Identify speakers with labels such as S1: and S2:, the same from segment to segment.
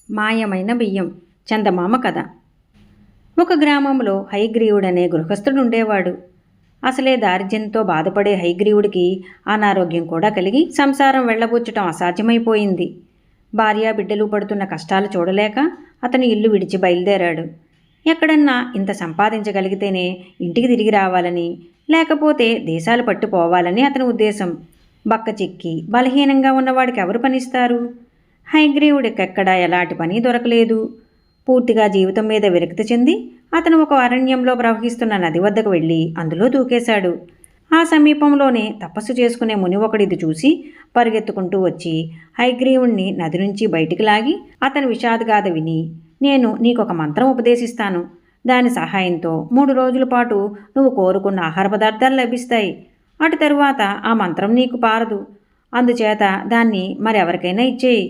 S1: మాయమైన బియ్యం. చందమామ కథ. ఒక గ్రామంలో హయగ్రీవుడనే గృహస్థుడుండేవాడు. అసలే దారిద్ర్యంతో బాధపడే హయగ్రీవుడికి అనారోగ్యం కూడా కలిగి సంసారం వెళ్లబుచ్చటం అసాధ్యమైపోయింది. భార్యా బిడ్డలు పడుతున్న కష్టాలు చూడలేక అతను ఇల్లు విడిచి బయలుదేరాడు. ఎక్కడన్నా ఇంత సంపాదించగలిగితేనే ఇంటికి తిరిగి రావాలని, లేకపోతే దేశాలు పట్టుపోవాలని అతని ఉద్దేశం. బక్కచిక్కి బలహీనంగా ఉన్నవాడికి ఎవరు పనిస్తారు? హయగ్రీవుడికెక్కడా ఎలాంటి పని దొరకలేదు. పూర్తిగా జీవితం మీద విరక్తి చెంది అతను ఒక అరణ్యంలో ప్రవహిస్తున్న నది వద్దకు వెళ్ళి అందులో దూకేశాడు. ఆ సమీపంలోనే తపస్సు చేసుకునే ముని ఒకడిది చూసి పరిగెత్తుకుంటూ వచ్చి హయగ్రీవుణ్ణి నది నుంచి బయటికి లాగి అతని విషాదగాథ విని, నేను నీకొక మంత్రం ఉపదేశిస్తాను. దాని సహాయంతో 3 రోజుల పాటు నువ్వు కోరుకున్న ఆహార పదార్థాలు లభిస్తాయి. అటు తరువాత ఆ మంత్రం నీకు పారదు. అందుచేత దాన్ని మరెవరికైనా ఇచ్చేయి.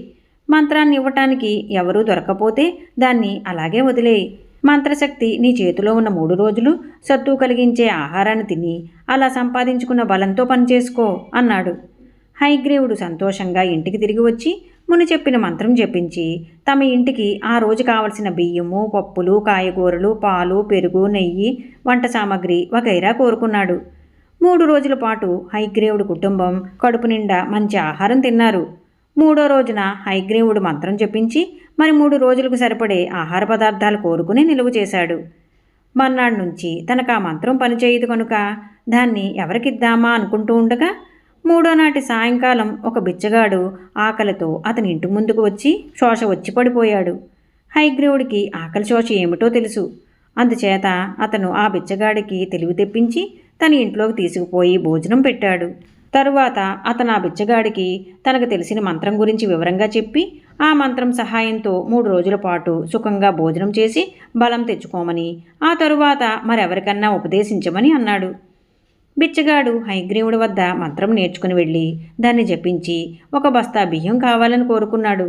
S1: మంత్రాన్ని ఇవ్వటానికి ఎవరూ దొరకపోతే దాన్ని అలాగే వదిలేయి. మంత్రశక్తి నీ చేతిలో ఉన్న 3 రోజులు సత్తు కలిగించే ఆహారాన్ని తిని అలా సంపాదించుకున్న బలంతో పనిచేసుకో అన్నాడు. హయగ్రీవుడు సంతోషంగా ఇంటికి తిరిగి వచ్చి ముని చెప్పిన మంత్రం జపించి తమ ఇంటికి ఆ రోజు కావలసిన బియ్యము, పప్పులు, కాయగూరలు, పాలు, పెరుగు, నెయ్యి, వంట సామాగ్రి వగైరా కోరుకున్నాడు. 3 రోజుల పాటు హయగ్రీవుడి కుటుంబం కడుపు నిండా మంచి ఆహారం తిన్నారు. 3వ రోజున హయగ్రీవుడు మంత్రం జపించి మరి 3 రోజులకు సరిపడే ఆహార పదార్థాలు కోరుకుని నిలువ చేశాడు. మర్నాడు నుంచి తనకు ఆ మంత్రం పనిచేయదు కనుక దాన్ని ఎవరికిద్దామా అనుకుంటూ ఉండగా 3వ నాటి సాయంకాలం ఒక బిచ్చగాడు ఆకలితో అతని ఇంటి ముందుకు వచ్చి శోష వచ్చి పడిపోయాడు. హయగ్రీవుడికి ఆకలి శోష ఏమిటో తెలుసు. అందుచేత అతను ఆ బిచ్చగాడికి తెలివి తెప్పించి తన ఇంట్లోకి తీసుకుపోయి భోజనం పెట్టాడు. తరువాత అతను ఆ బిచ్చగాడికి తనకు తెలిసిన మంత్రం గురించి వివరంగా చెప్పి ఆ మంత్రం సహాయంతో 3 రోజుల పాటు సుఖంగా భోజనం చేసి బలం తెచ్చుకోమని, ఆ తరువాత మరెవరికన్నా ఉపదేశించమని అన్నాడు. బిచ్చగాడు హయగ్రీవుడి వద్ద మంత్రం నేర్చుకుని వెళ్ళి దాన్ని జపించి ఒక బస్తా బియ్యం కావాలని కోరుకున్నాడు.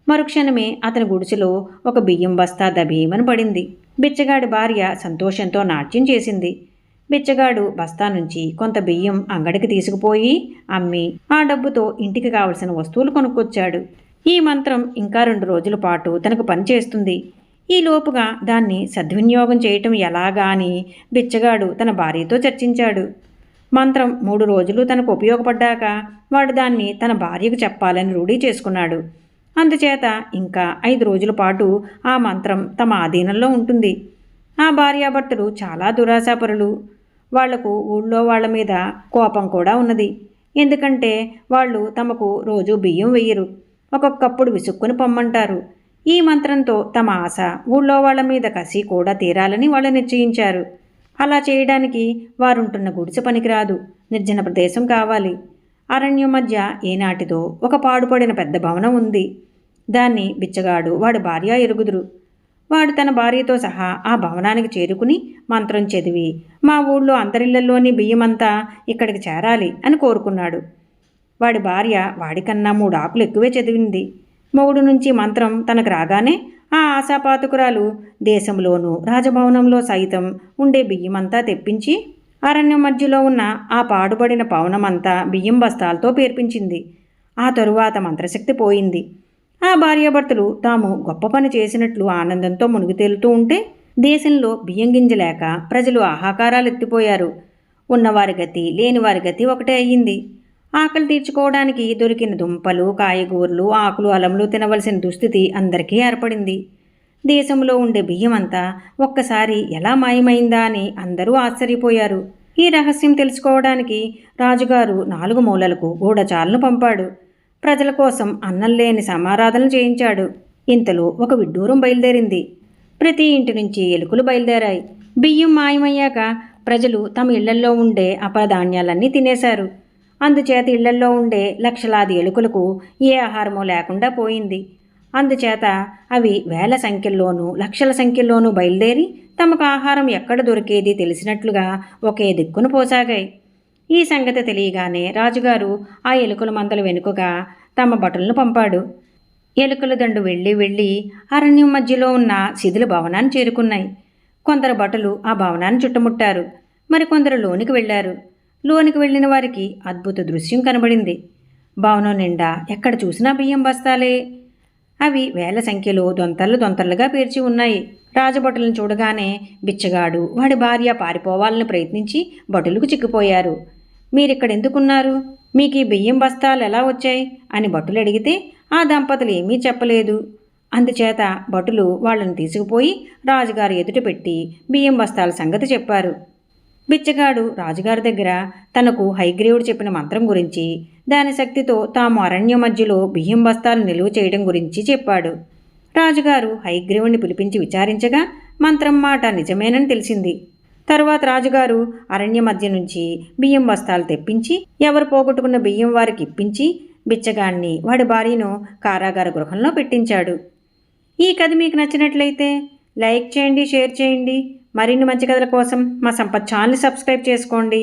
S1: మరుక్షణమే అతని గుడిసెలో ఒక బియ్యం బస్తా దబీమని పడింది. బిచ్చగాడి భార్య సంతోషంతో నాట్యం చేసింది. బిచ్చగాడు బస్తా నుంచి కొంత బియ్యం అంగడికి తీసుకుపోయి అమ్మి ఆ డబ్బుతో ఇంటికి కావలసిన వస్తువులు కొనుక్కొచ్చాడు. ఈ మంత్రం ఇంకా 2 రోజుల పాటు తనకు పనిచేస్తుంది. ఈ లోపుగా దాన్ని సద్వినియోగం చేయటం ఎలాగా అని బిచ్చగాడు తన భార్యతో చర్చించాడు. మంత్రం 3 రోజులు తనకు ఉపయోగపడ్డాక వాడు దాన్ని తన భార్యకు చెప్పాలని రూఢీ చేసుకున్నాడు. అందుచేత ఇంకా 5 రోజుల పాటు ఆ మంత్రం తమ ఆధీనంలో ఉంటుంది. ఆ భార్యాభర్తలు చాలా దురాశాపరులు. వాళ్లకు ఊళ్ళో వాళ్ల మీద కోపం కూడా ఉన్నది. ఎందుకంటే వాళ్ళు తమకు రోజు బియ్యం వెయ్యరు. ఒక్కొక్కప్పుడు విసుక్కుని పొమ్మంటారు. ఈ మంత్రంతో తమ ఆశ ఊళ్ళో వాళ్ల మీద కసి కూడా తీరాలని వాళ్ళు నిశ్చయించారు. అలా చేయడానికి వారుంటున్న గుడిసె పనికిరాదు. నిర్జన ప్రదేశం కావాలి. అరణ్యం మధ్య ఏనాటిదో ఒక పాడుపడిన పెద్ద భవనం ఉంది. దాన్ని బిచ్చగాడు వాడి భార్య ఎరుగుదురు. వాడు తన భార్యతో సహా ఆ భవనానికి చేరుకుని మంత్రం చదివి మా ఊళ్ళో అందరిళ్లలోని బియ్యమంతా ఇక్కడికి చేరాలి అని కోరుకున్నాడు. వాడి భార్య వాడికన్నా 3 ఆకులు ఎక్కువే చదివింది. మొగుడు నుంచి మంత్రం తనకు రాగానే ఆ ఆశాపాతకురాలు దేశంలోనూ రాజభవనంలో సైతం ఉండే బియ్యమంతా తెప్పించి అరణ్యం మధ్యలో ఉన్న ఆ పాడుపడిన భవనమంతా బియ్యం బస్తాలతో పేర్పించింది. ఆ తరువాత మంత్రశక్తి పోయింది. ఆ భార్యాభర్తలు తాము గొప్ప పని చేసినట్లు ఆనందంతో మునిగి తేలుతూ ఉంటే దేశంలో బియ్యం గింజ లేక ప్రజలు ఆహాకారాలు ఎత్తిపోయారు. ఉన్నవారి గతి లేనివారి గతి ఒకటే అయ్యింది. ఆకలి తీర్చుకోవడానికి దొరికిన దుంపలు, కాయగూరలు, ఆకులు, అలములు తినవలసిన దుస్థితి అందరికీ ఏర్పడింది. దేశంలో ఉండే బియ్యమంతా ఒక్కసారి ఎలా మాయమైందా అని అందరూ ఆశ్చర్యపోయారు. ఈ రహస్యం తెలుసుకోవడానికి రాజుగారు 4 మూలలకు గూఢచారులను పంపాడు. ప్రజల కోసం అన్నం లేని సమారాధనలు చేయించాడు. ఇంతలో ఒక విడ్డూరం బయలుదేరింది. ప్రతి ఇంటి నుంచి ఎలుకలు బయలుదేరాయి. బియ్యం మాయమయ్యాక ప్రజలు తమ ఇళ్లల్లో ఉండే అపధాన్యాలన్నీ తినేశారు. అందుచేత ఇళ్లల్లో ఉండే లక్షలాది ఎలుకలకు ఏ ఆహారమూ లేకుండా పోయింది. అందుచేత అవి వేల సంఖ్యల్లోనూ లక్షల సంఖ్యల్లోనూ బయలుదేరి తమకు ఆహారం ఎక్కడ దొరికేది తెలిసినట్లుగా ఒకే దిక్కును పోసాగాయి. ఈ సంగతి తెలియగానే రాజుగారు ఆ ఎలుకల మందల వెనుకగా తమ భటులను పంపాడు. ఎలుకల దండు వెళ్ళి అరణ్యం మధ్యలో ఉన్న శిథిల భవనాన్ని చేరుకున్నాయి. కొందరు భటులు ఆ భవనాన్ని చుట్టుముట్టారు. మరికొందరు లోనికి వెళ్లారు. లోనికి వెళ్ళిన వారికి అద్భుత దృశ్యం కనబడింది. భవనం నిండా ఎక్కడ చూసినా బియ్యం బస్తాలే. అవి వేల సంఖ్యలో దొంతర్లు దొంతర్లుగా పేర్చి ఉన్నాయి. రాజభటులను చూడగానే బిచ్చగాడు వాడి భార్య పారిపోవాలని ప్రయత్నించి భటులకు చిక్కిపోయారు. మీరిక్కడెందుకున్నారు? మీకు ఈ బియ్యం బస్తాలు ఎలా వచ్చాయి అని భటులు అడిగితే ఆ దంపతులు ఏమీ చెప్పలేదు. అందుచేత భటులు వాళ్ళని తీసుకుపోయి రాజుగారి ఎదుట పెట్టి బియ్యం బస్తాల సంగతి చెప్పారు. బిచ్చగాడు రాజుగారి దగ్గర తనకు హయగ్రీవుడు చెప్పిన మంత్రం గురించి, దాని శక్తితో తాము అరణ్య మధ్యలో బియ్యం బస్తాలు నిలువ చేయడం గురించి చెప్పాడు. రాజుగారు హయగ్రీవుణ్ణి పిలిపించి విచారించగా మంత్రం మాట నిజమేనని తెలిసింది. తరువాత రాజుగారు అరణ్య మధ్య నుంచి బియ్యం బస్తాలు తెప్పించి ఎవరు పోగొట్టుకున్న బియ్యం వారికి ఇప్పించి బిచ్చగాన్ని వాడి భార్యను కారాగార గృహంలో పెట్టించాడు. ఈ కథ మీకు నచ్చినట్లయితే లైక్ చేయండి, షేర్ చేయండి. మరిన్ని మంచి కథల కోసం మా సంపత్ ఛానల్ని సబ్స్క్రైబ్ చేసుకోండి.